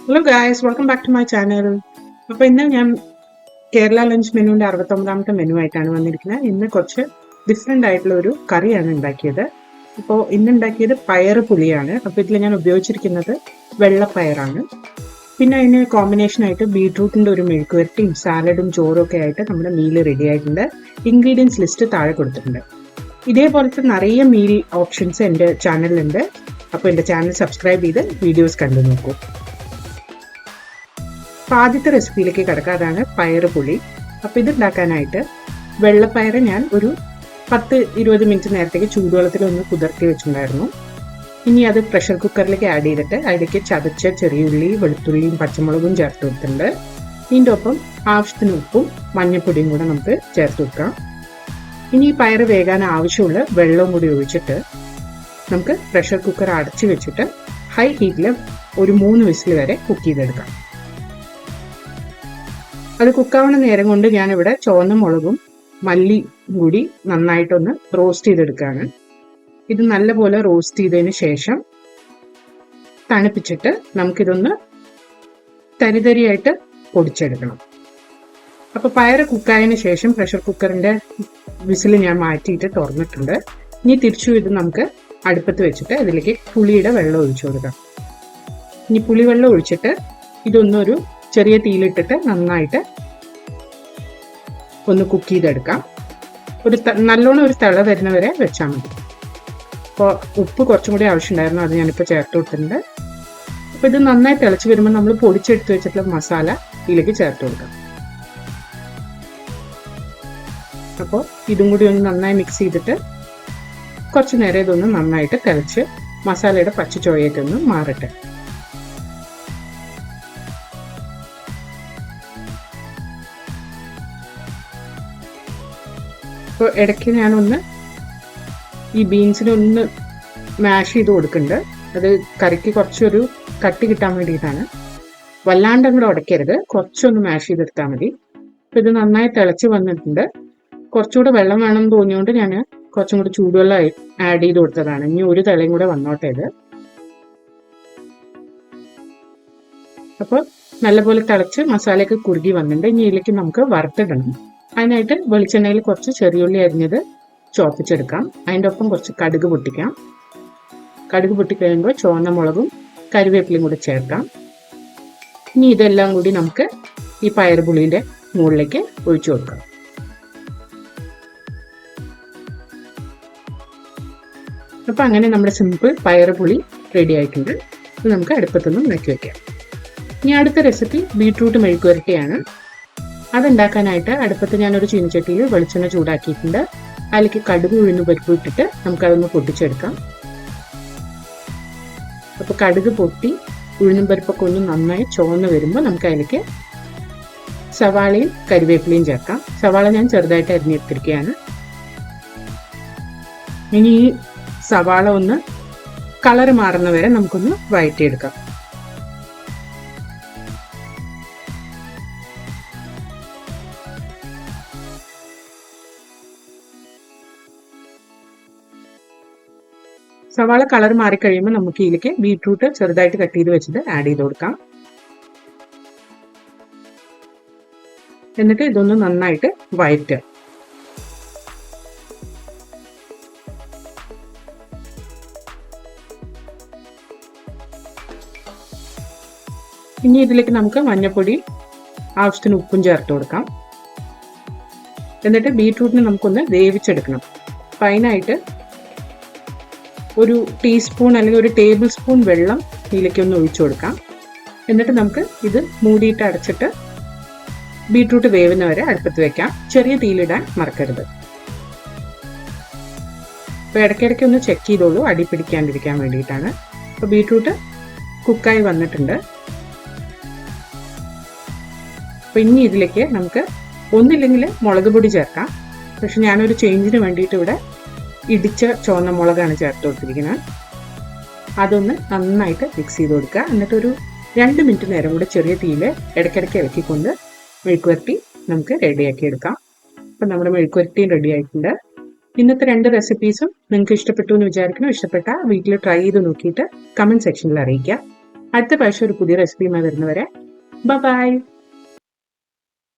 Hello guys, welcome back to my channel. അപ്പോൾ ഇന്ന് ഞാൻ കേരള ലഞ്ച് മെനുവിൻ്റെ 69ാമത്തെ മെനു ആയിട്ടാണ് വന്നിരിക്കുന്നത്. ഇന്ന് കുറച്ച് ഡിഫറെൻ്റ് ആയിട്ടുള്ള ഒരു കറിയാണ് ഉണ്ടാക്കിയത്. അപ്പോൾ ഇന്ന് ഉണ്ടാക്കിയത് പയറ് പുളിയാണ്. അപ്പോൾ ഇതിൽ ഞാൻ ഉപയോഗിച്ചിരിക്കുന്നത് വെള്ളപ്പയറാണ്. പിന്നെ അതിന് കോമ്പിനേഷനായിട്ട് ബീട്രൂട്ടിൻ്റെ ഒരു മെഴുക്കുവരട്ടിയും സാലഡും ചോറും ഒക്കെ ആയിട്ട് നമ്മുടെ മീൽ റെഡി ആയിട്ടുണ്ട്. ഇൻഗ്രീഡിയൻസ് ലിസ്റ്റ് താഴെ കൊടുത്തിട്ടുണ്ട്. ഇതേപോലത്തെ നിറയെ മീൽ ഓപ്ഷൻസ് എൻ്റെ ചാനലിലുണ്ട്. അപ്പോൾ എൻ്റെ ചാനൽ സബ്സ്ക്രൈബ് ചെയ്ത് വീഡിയോസ് കണ്ടു നോക്കൂ. അപ്പോൾ ആദ്യത്തെ റെസിപ്പിയിലേക്ക് കിടക്കുക, അതാണ് പയറ് പുളി. അപ്പോൾ ഇതുണ്ടാക്കാനായിട്ട് വെള്ളപ്പയർ ഞാൻ ഒരു 10-20 മിനിറ്റ് നേരത്തേക്ക് ചൂടുവെള്ളത്തിൽ ഒന്ന് കുതിർത്തി വെച്ചിട്ടുണ്ടായിരുന്നു. ഇനി അത് പ്രഷർ കുക്കറിലേക്ക് ആഡ് ചെയ്തിട്ട് അതിലേക്ക് ചതച്ച ചെറിയുള്ളി, വെളുത്തുള്ളിയും പച്ചമുളകും ചേർത്ത് കൊടുത്തിട്ടുണ്ട്. ഇതിൻ്റെ ഒപ്പം ആവശ്യത്തിന് ഉപ്പും മഞ്ഞൾപ്പൊടിയും കൂടെ നമുക്ക് ചേർത്ത് വെക്കാം. ഇനി ഈ പയർ വേകാൻ ആവശ്യമുള്ള വെള്ളവും കൂടി ഒഴിച്ചിട്ട് നമുക്ക് പ്രഷർ കുക്കർ അടച്ചു വെച്ചിട്ട് ഹൈ ഹീറ്റിൽ ഒരു 3 വിസിൽ വരെ കുക്ക് ചെയ്തെടുക്കാം. അത് കുക്കാവുന്ന നേരം കൊണ്ട് ഞാനിവിടെ ചുവന്ന മുളകും മല്ലി കൂടി നന്നായിട്ടൊന്ന് റോസ്റ്റ് ചെയ്തെടുക്കുകയാണ്. ഇത് നല്ലപോലെ റോസ്റ്റ് ചെയ്തതിന് ശേഷം തണുപ്പിച്ചിട്ട് നമുക്കിതൊന്ന് തരിതരിയായിട്ട് പൊടിച്ചെടുക്കണം. അപ്പോൾ പയറ് കുക്കായതിനു ശേഷം പ്രഷർ കുക്കറിൻ്റെ വിസിൽ ഞാൻ മാറ്റിയിട്ട് തുറന്നിട്ടുണ്ട്. ഇനി തിരിച്ചു ഇത് നമുക്ക് അടുപ്പത്ത് വെച്ചിട്ട് അതിലേക്ക് പുളിയുടെ വെള്ളം ഒഴിച്ചു കൊടുക്കാം. ഇനി പുളി വെള്ളം ഒഴിച്ചിട്ട് ഇതൊന്നൊരു ചെറിയ തീയിലിട്ടിട്ട് നന്നായിട്ട് ഒന്ന് കുക്ക് ചെയ്തെടുക്കാം. നല്ലോണം ഒരു തിള വരുന്നവരെ വെച്ചാൽ മതി. അപ്പോൾ ഉപ്പ് കുറച്ചും കൂടി ആവശ്യമുണ്ടായിരുന്നു, അത് ഞാനിപ്പോൾ ചേർത്ത് കൊടുത്തിട്ടുണ്ട്. അപ്പോൾ ഇത് നന്നായി തിളച്ച് വരുമ്പോൾ നമ്മൾ പൊടിച്ചെടുത്ത് വെച്ചിട്ടുള്ള മസാല ഇതിലേക്ക് ചേർത്ത് കൊടുക്കാം. അപ്പോൾ ഇതും കൂടി ഒന്ന് നന്നായി മിക്സ് ചെയ്തിട്ട് കുറച്ച് നേരം ഇതൊന്ന് നന്നായിട്ട് തിളച്ച് മസാലയുടെ പച്ച ചുവയൊക്കെ ഒന്ന് മാറട്ടെ. അപ്പോൾ ഇടയ്ക്ക് ഞാനൊന്ന് ഈ ബീൻസിനൊന്ന് മാഷ് ചെയ്ത് കൊടുക്കുന്നുണ്ട്. അത് കറിക്ക് കുറച്ചൊരു കട്ടി കിട്ടാൻ വേണ്ടിയിട്ടാണ്. വല്ലാണ്ട് അങ്ങോട്ട് ഉടയ്ക്കരുത്, കുറച്ചൊന്ന് മാഷ് ചെയ്തെടുത്താൽ മതി. അപ്പോൾ ഇത് നന്നായി തിളച്ച് വന്നിട്ടുണ്ട്. കുറച്ചുകൂടെ വെള്ളം വേണമെന്ന് തോന്നിയോണ്ട് ഞാൻ കുറച്ചും കൂടി ചൂടുവെള്ളം ആഡ് ചെയ്ത് കൊടുത്തതാണ്. ഇനി ഒരു തിളയും കൂടെ വന്നോട്ടെ ഇത്. അപ്പോൾ നല്ലപോലെ തിളച്ച് മസാലയൊക്കെ കുറുകി വന്നിട്ടുണ്ട്. ഇനി ഇതിലേക്ക് നമുക്ക് വറുത്തിടണം. അതിനായിട്ട് വെളിച്ചെണ്ണയിൽ കുറച്ച് ചെറിയുള്ളി അരിഞ്ഞത് ചോപ്പിച്ചെടുക്കാം. അതിൻ്റെ ഒപ്പം കുറച്ച് കടുക് പൊട്ടിക്കാം. കടുക് പൊട്ടിക്കഴിയുമ്പോൾ ചുവന്ന മുളകും കറിവേപ്പിലയും കൂടി ചേർക്കാം. ഇനി ഇതെല്ലാം കൂടി നമുക്ക് ഈ പയറുപുളിയുടെ മുകളിലേക്ക് ഒഴിച്ചു കൊടുക്കാം. അപ്പം അങ്ങനെ നമ്മുടെ സിമ്പിൾ പയറുപുളി റെഡി ആയിട്ടുണ്ട്. ഇത് നമുക്ക് അടുപ്പത്തൊന്നും ഇറക്കി വയ്ക്കാം. ഇനി അടുത്ത റെസിപ്പി ബീട്രൂട്ട് മെഴുക്കുവരട്ടിയാണ്. അതുണ്ടാക്കാനായിട്ട് അടുപ്പത്ത് ഞാനൊരു ചീനച്ചട്ടിയിൽ വെളിച്ചെണ്ണ ചൂടാക്കിയിട്ടുണ്ട്. അതിലേക്ക് കടുക് ഉഴുന്ന് പരിപ്പ് ഇട്ടിട്ട് നമുക്കതൊന്ന് പൊട്ടിച്ചെടുക്കാം. അപ്പോൾ കടുക് പൊട്ടി ഉഴുന്നും പരിപ്പൊക്കെ ഒന്ന് നന്നായി ചുവന്ന് വരുമ്പോൾ നമുക്ക് അതിലേക്ക് സവാളയും കരിവേപ്പിലയും ചേർക്കാം. സവാള ഞാൻ ചെറുതായിട്ട് അരിഞ്ഞെടുത്തിരിക്കുകയാണ്. ഇനി ഈ സവാള ഒന്ന് കളർ മാറുന്ന വരെ നമുക്കൊന്ന് വഴറ്റിയെടുക്കാം. സവാള കളർ മാറിക്കഴിയുമ്പോൾ നമുക്ക് ഇതിലേക്ക് ബീട്രൂട്ട് ചെറുതായിട്ട് കട്ട് ചെയ്ത് വെച്ചിട്ട് ആഡ് ചെയ്ത് കൊടുക്കാം. എന്നിട്ട് ഇതൊന്ന് നന്നായിട്ട് വഴറ്റുക. ഇനി ഇതിലേക്ക് നമുക്ക് മഞ്ഞൾപ്പൊടി ആവശ്യത്തിന് ഉപ്പും ചേർത്ത് കൊടുക്കാം. എന്നിട്ട് ബീട്രൂട്ടിനെ നമുക്കൊന്ന് വേവിച്ചെടുക്കണം. അപ്പം അതിനായിട്ട് ഒരു ടീസ്പൂൺ അല്ലെങ്കിൽ ഒരു ടേബിൾ സ്പൂൺ വെള്ളം ഇതിലേക്ക് ഒന്ന് ഒഴിച്ചു കൊടുക്കാം. എന്നിട്ട് നമുക്ക് ഇത് മൂടിയിട്ട് അടച്ചിട്ട് ബീട്രൂട്ട് വേവുന്നവരെ അടുപ്പത്ത് വെക്കാം. ചെറിയ തീയിലിടാൻ മറക്കരുത്. അപ്പോൾ ഇടയ്ക്കിടയ്ക്ക് ഒന്ന് ചെക്ക് ചെയ്തോളൂ, അടി പിടിക്കാണ്ടിരിക്കാൻ വേണ്ടിയിട്ടാണ്. അപ്പോൾ ബീട്രൂട്ട് കുക്കായി വന്നിട്ടുണ്ട്. അപ്പോൾ ഇനി ഇതിലേക്ക് നമുക്ക് ഒന്നില്ലെങ്കിൽ മുളക് പൊടി ചേർക്കാം. പക്ഷെ ഞാനൊരു ചേഞ്ചിന് വേണ്ടിയിട്ട് ഇവിടെ ഇടിച്ച ചുവന്ന മുളകാണ് ചേർത്ത് കൊടുത്തിരിക്കുന്നത്. അതൊന്ന് നന്നായിട്ട് മിക്സ് ചെയ്ത് കൊടുക്കുക. എന്നിട്ടൊരു 2 മിനിറ്റ് നേരം കൂടെ ചെറിയ തീയിൽ ഇടയ്ക്കിടയ്ക്ക് ഇളക്കിക്കൊണ്ട് മെഴുക്കുവരട്ടി നമുക്ക് റെഡിയാക്കി എടുക്കാം. അപ്പം നമ്മുടെ മെഴുക്കുവരട്ടിയും റെഡി ആയിട്ടുണ്ട്. ഇന്നത്തെ 2 റെസിപ്പീസും നിങ്ങൾക്ക് ഇഷ്ടപ്പെട്ടു എന്ന് വിചാരിക്കുന്നു. ഇഷ്ടപ്പെട്ട വീട്ടിൽ ട്രൈ ചെയ്ത് നോക്കിയിട്ട് കമൻറ്റ് സെക്ഷനിൽ അറിയിക്കുക. അടുത്ത പ്രാവശ്യം ഒരു പുതിയ റെസിപ്പിയുമായി വരുന്നവരെ ബൈ.